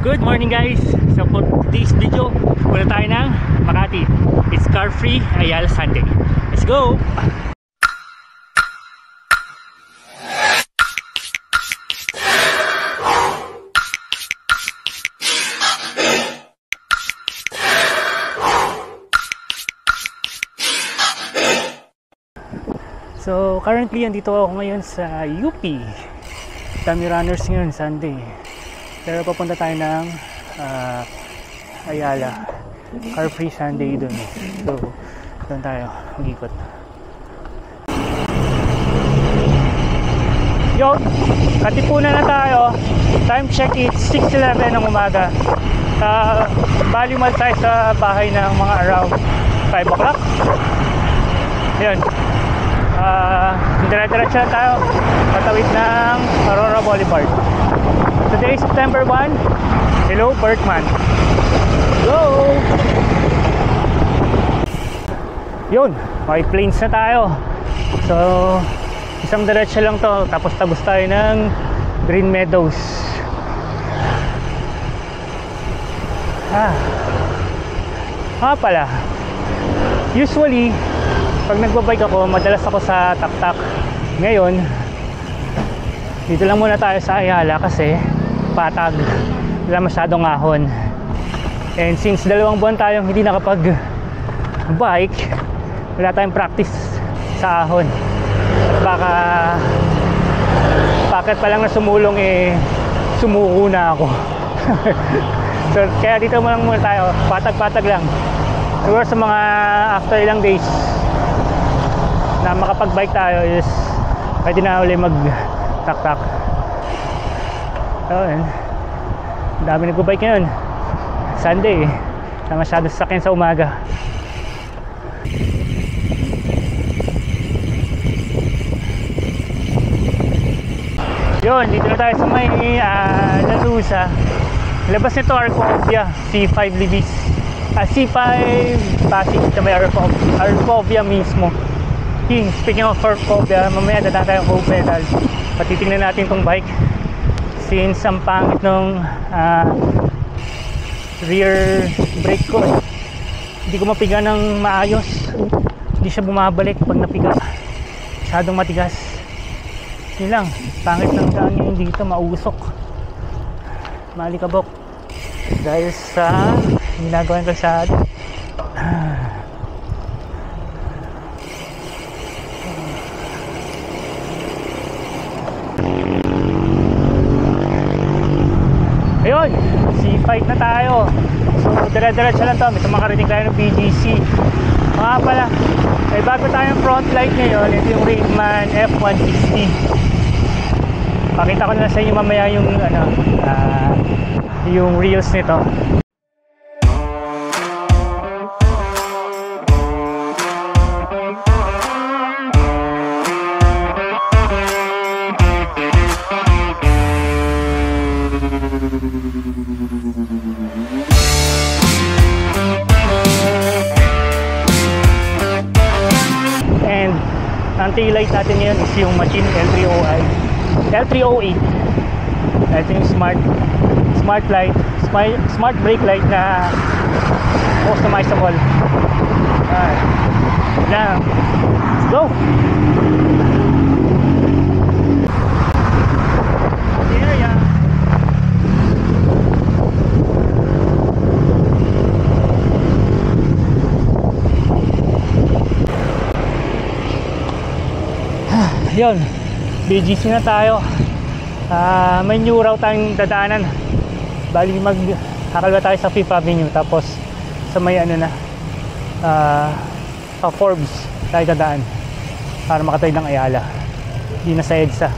Good morning guys! So for today's video, muna tayo ng Makati. It's car free Ayala Sunday. Let's go! So currently andito ako ngayon sa UP. Dami runners ngayon Sunday. Pero papunta tayo ng Ayala. Car free Sunday dun. So doon tayo mag-ikot. Yo! Katipunan na tayo. Time check, it's 6:11 ng umaga. Balimal tayo sa bahay ng mga around 5 o'clock. Ayun. Dire-diretso na tayo patawid ng Aurora Boulevard. Today is September 1. Hello Berkman. Go! Yun, White Plains na tayo. So isang diretso lang to, tapos tagos tayo ng Green Meadows. Pala, usually pag nagbabike ako, madalas ako sa Taktak. Ngayon, dito lang muna tayo sa Ayala kasi patag, wala masyadong ahon. And since 2 buwan tayong hindi nakapag-bike, wala tayong practice sa ahon. At baka packet pa lang na sumulong sumuko na ako. So kaya dito muna tayo, patag-patag lang. Siguro sa mga after ilang days na makapag-bike tayo is pwede na ulit mag-tak-tak. So yun, dami nag-bike ngayon Sunday, na masyado sasakyan sa umaga. Yun, dito na tayo sa may Lalusa. Labas nito Arcovia, C5 Libis, C5 Pasig na may Arcovia mismo. Speaking of Arcovia, mamaya dada tayong Hope pedal. Patitingnan natin tong bike since ang pangit nung rear brake ko hindi ko mapiga ng maayos. Hindi siya bumabalik pag napiga, masyadong matigas. Yun lang, pangit ng daan ngayon dito, mausok, malikabok dahil sa ginagawa ng kalsada. Ayun, C5 na tayo. So dire-diretso lang to, may makarating tayo ng BGC. Mga pala, may bago tayong front light ngayon. Ito yung Raidman F160. Pakita ko na sa inyo mamaya yung yung reels nito. And ang tail light natin ngayon is yung machine L308. Ito yung smart light, smart brake light na customizable. Alright, now let's go. Yun, BGC na tayo. May new route tayong dadaanan. Bali kakalwa tayo sa 5th Avenue, tapos sa may Forbes tayo dadaan para makatawid ng Ayala. Hindi na sa EDSA.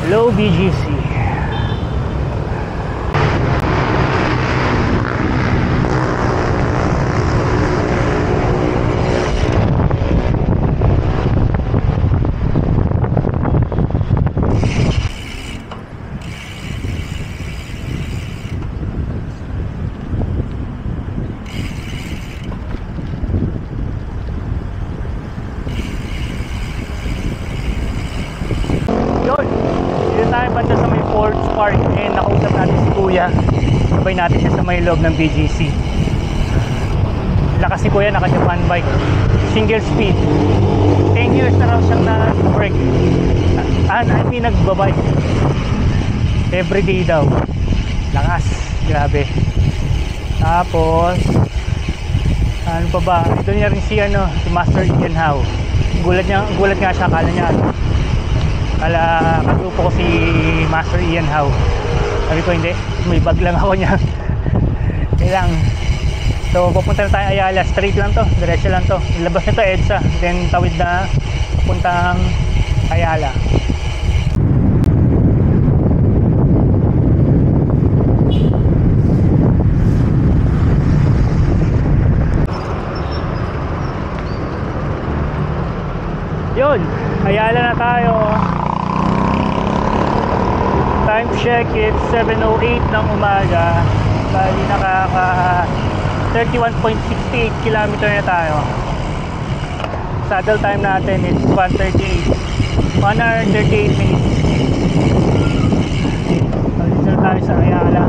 Hello BGC. Sinabay natin siya sa may loob ng BGC. Lakas si kuya, naka Japan bike, single speed, 10 years na raw siyang na-break. Nagbabike everyday daw. Lakas, grabe. Tapos ano pa ba, doon niya rin si Master Ian Howe. Gulat nga siya, kala katupo ko si Master Ian Howe. Sabi ko hindi, may bag lang ako niya. Kailang. So pupunta na tayo Ayala, straight lang to, diretso lang to. Ilabas nito EDSA, then tawid na puntang Ayala. Yun, Ayala na tayo. Time check, it's 7:08 ng umaga. Bali nakaka 31.68 kilometer na tayo. Saddle time natin is 1:38, 1 hour and 38 minutes. Balik na tayo sa Ayala.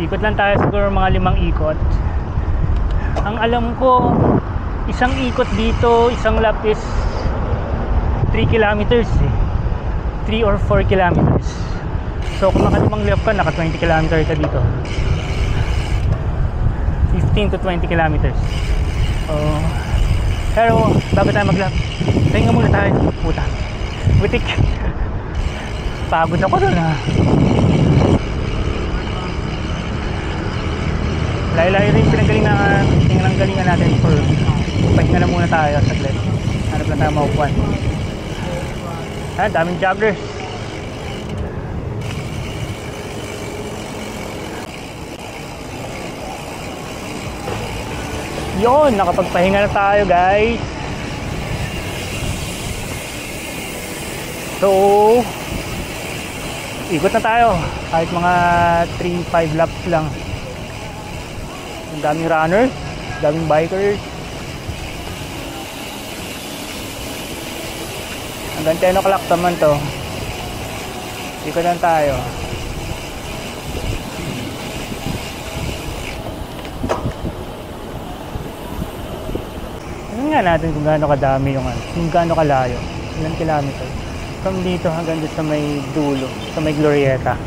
Ikot lang tayo, siguro mga 5 ikot. Ang alam ko, isang ikot dito, isang lap is 3 kilometers 3 or 4 kilometers. So kung naka-5 lap ka, naka 20 kilometers ka dito, 15 to 20 kilometers. Pero bago tayo mag-lap, tayo muna tayo. Puta, butik. Pagod ako doon Layo-layo rin pinanggalingan natin. For pahinga na muna tayo saglit. Hanap lang tayo maupuan. Daming joggers. Yon, nakapagpahinga na tayo guys. So ikot na tayo kahit mga 3-5 laps lang. Ang daming runners, daming bikers. Hanggang 10 o'clock naman to. Ikot na tayo. Tingnan nga natin kung gaano kadami kung gaano kalayo, ilang kilometer from dito hanggang doon sa may dulo, sa may Glorieta.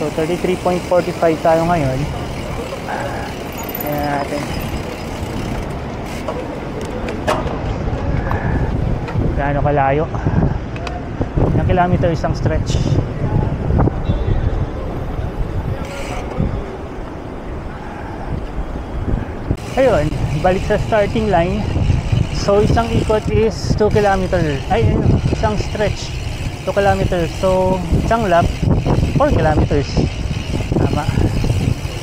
So 33.45 tayo ngayon. Ayan natin gaano kalayo, ilang kilometer isang stretch. Ayun, balik sa starting line. So isang ikot is 2 km. Isang stretch 2 km. So isang lap 4 kilometers. Tama.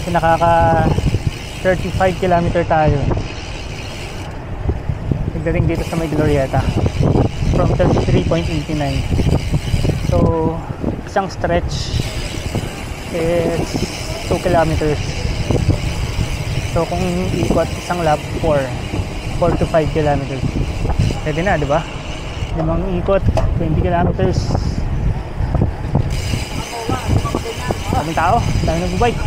So nakaka 35 km tayo. Pagdating dito sa may Glorieta from 33.89. So isang stretch is 2 kilometers. So kung ikot isang lap 4 to 5 kilometers. Pwede na, di ba? 5 ikot, 20 kilometers. Daming tao, daming nagbubike.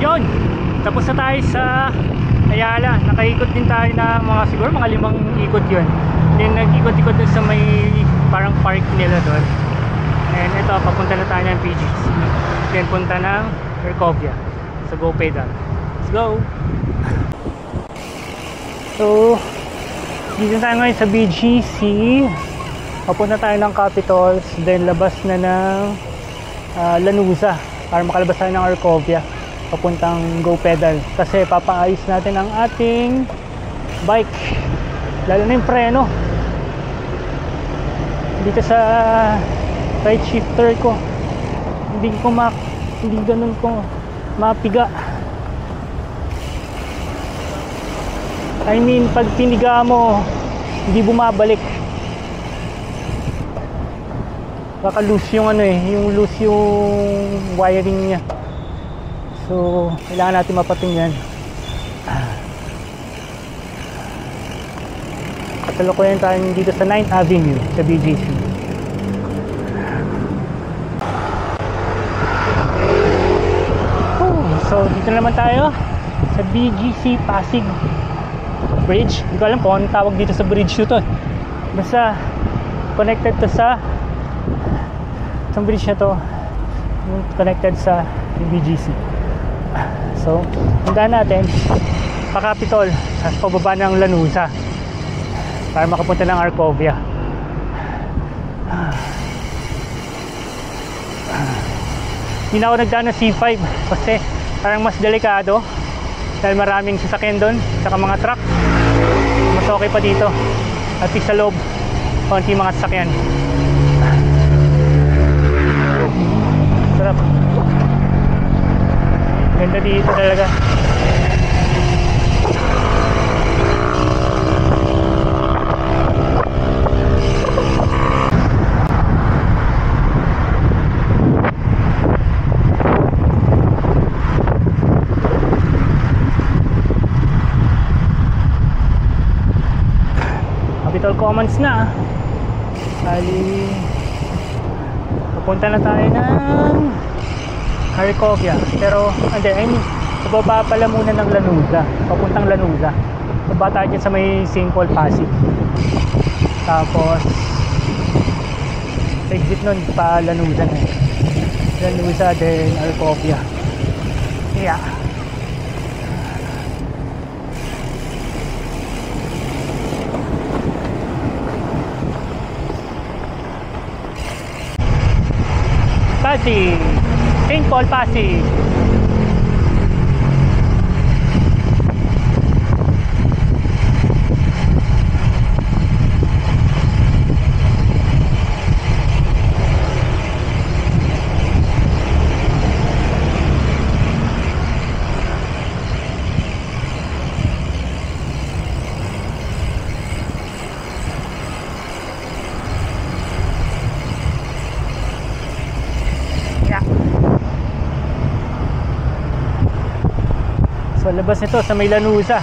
Yun, tapos na tayo sa Ayala. Nakaikot din tayo na siguro mga 5 ikot yun. Then nag-ikot-ikot dun sa may parang park nila doon. And ito, papunta na tayo ng PGC. Then punta ng Recovia. So go pedal. Let's go! So dito tayo ngayon sa BGC. Papunta tayo ng Capitals. Then labas na ng Lanuza para makalabas tayo ng Recovia papuntang Go Pedal. Kasi papaayos natin ang ating bike, lalo na yung preno dito sa right shifter ko. Hindi ganun ko mapiga. I mean, pag tiniga mo, hindi bumabalik. Baka loose yung yung loose yung wiring niya. So kailangan natin mapating yan. Kasalukuyan tayo dito sa 9th Avenue sa BGC. So dito naman tayo sa BGC Pasig Bridge. Hindi ko alam kung anong tawag dito sa bridge nito. Basta connected to sa itong bridge na to, connected sa BGC. So puntahan natin pa Capitol sa pababa ng Lanuza para makapunta ng Arcovia. Hindi na ako nagdaan ng C5 kasi parang mas delikado dahil maraming sasakyan doon saka mga truck. Mas okay pa dito at sa loob konti mga sasakyan. Sarap, ganda dito talaga. Capitol Commons na. Bali, papunta na tayo ng Arcovia. Pero, hindi, I mean, sa baba pala muna ng Lanuza. Papuntang Lanuza. Baba tayo dyan sa may St. Paul Pasig. Tapos, sa exit nun pa Lanuza na. Lanuza, then Arcovia. Yeah. Pasig, St. Paul Pasig. So labas nito sa may Lanuza.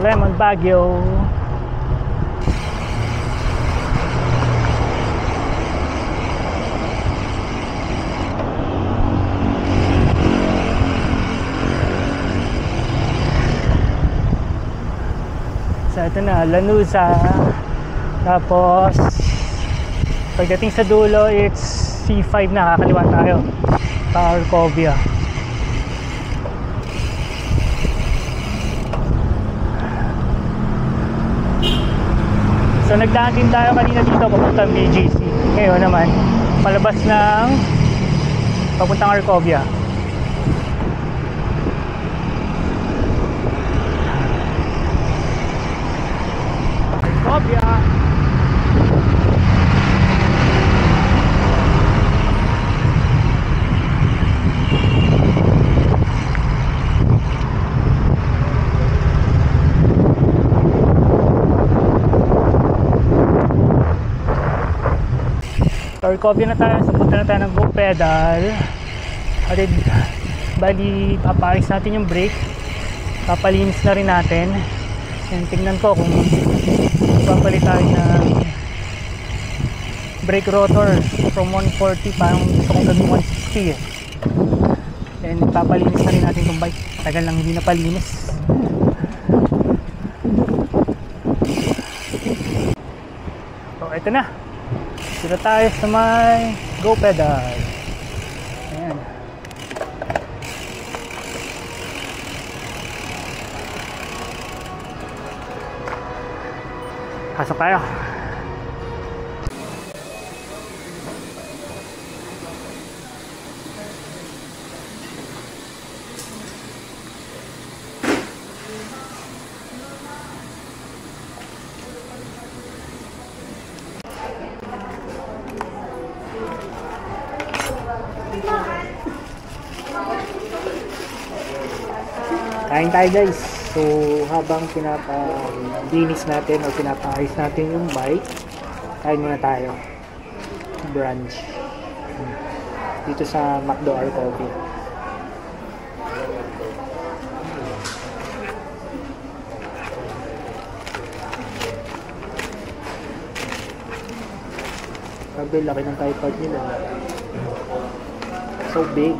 Lemon Baguio. So ito na, Lanuza. Tapos pagdating sa dulo, it's C5 na, kakaliwa tayo sa Arcovia. So nagdaan din tayo kanina dito papuntang BGC. Ngayon naman palabas ng papuntang Arcovia. Arcovia. Arcovia na tayo, punta na tayo ng Go Pedal. At bali, papaayos natin yung brake, papalinis na rin natin. And tingnan ko kung papalit tayo ng brake rotor from 140, parang gusto kong gawin 160 eh. And papalinis na rin natin itong bike, tagal lang hindi napalinis. So ito na, dito tayo sa may Go Pedal. Ayan. Pasok tayo. Kain tayo guys. So habang pinapalinis natin o pinapaayos natin yung bike, kain muna tayo. branch. Dito sa McDo R Coffee. Sabi, laki ng tripod nila. So big.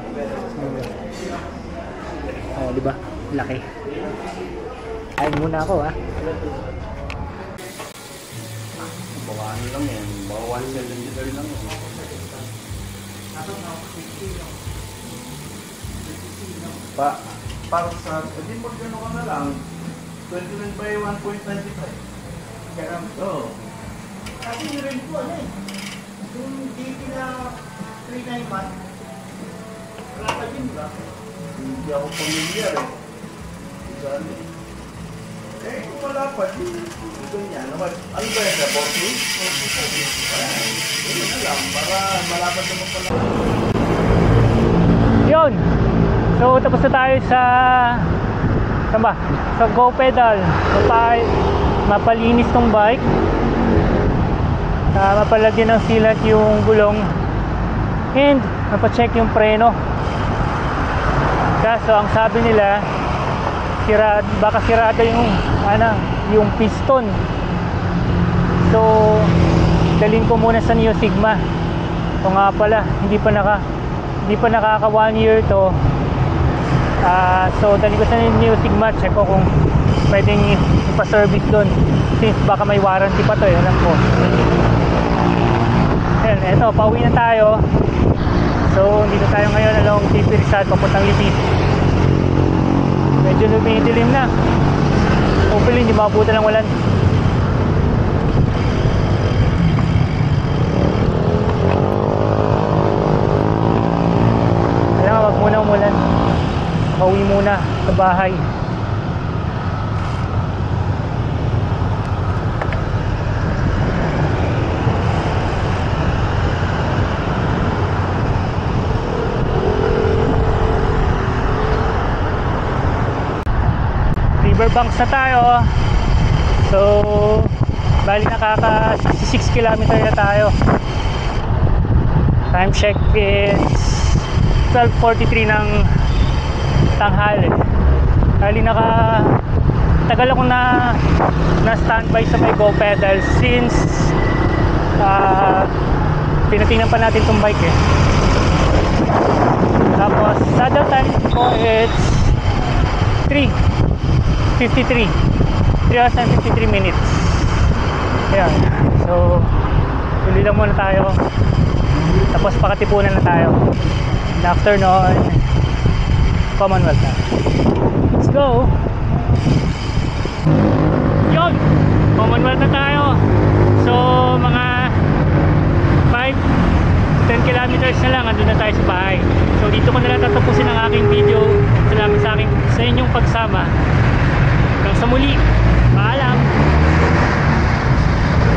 Oh, di ba? Laki. Kain muna ako, ha. Baka ano lang yan. Baka 170 lang yan. Para sa... Hindi mo gano'n ka na lang. 29 by 1.95. Kaya oo. Kasi yung rin po, ano eh. Yung DP na 391, wala pa din ba? Hindi ako familiar eh. Saan eh. Eh, kung wala pa, ito niya. Ano ba yan sa 40? 40. Yun na lang, para malapat naman pala. Yun! So, tapos na tayo sa... Saan ba? Sa Go Pedal. Mapalinis tong bike. Mapalagyan ng silat yung gulong. And, mapacheck yung preno. Kaso, ang sabi nila, baka sirado yung piston. So, dalhin ko muna sa Neo Sigma. O nga pala, hindi pa nakaka 1 year to. So, dalhin ko sa Neo Sigma, check ko kung pwedeng ipa-service doon. Since baka may warranty pa to, alam ko. Ayan, eto, pauwi na tayo. So, dito tayo ngayon along TP Rizal, papuntang Litis. Medyo lumidilim na. Hopefully, hindi mabutan ng ulan. Alam, wag muna umulan. Pauwi muna sa bahay. Riverbanks na tayo. So, bali nakaka 66 km na tayo. Time check is 12:43 ng tanghali. Bali tagal ako na standby sa may Go Pedal since tinatingnan pa natin tong bike eh. Tapos saddle time ko it's 3 hours and 53 minutes. Ayan. So, tuloy lang muna tayo. Tapos pakatipunan na tayo. And after nun, Commonwealth na. Let's go! Yun! Commonwealth na tayo. So, mga 5-10 kilometers na lang, andun na tayo sa bahay. So, dito ko na lang tatapusin ang aking video. Salamat sa inyong pagsama. Hanggang sa muli, paalam!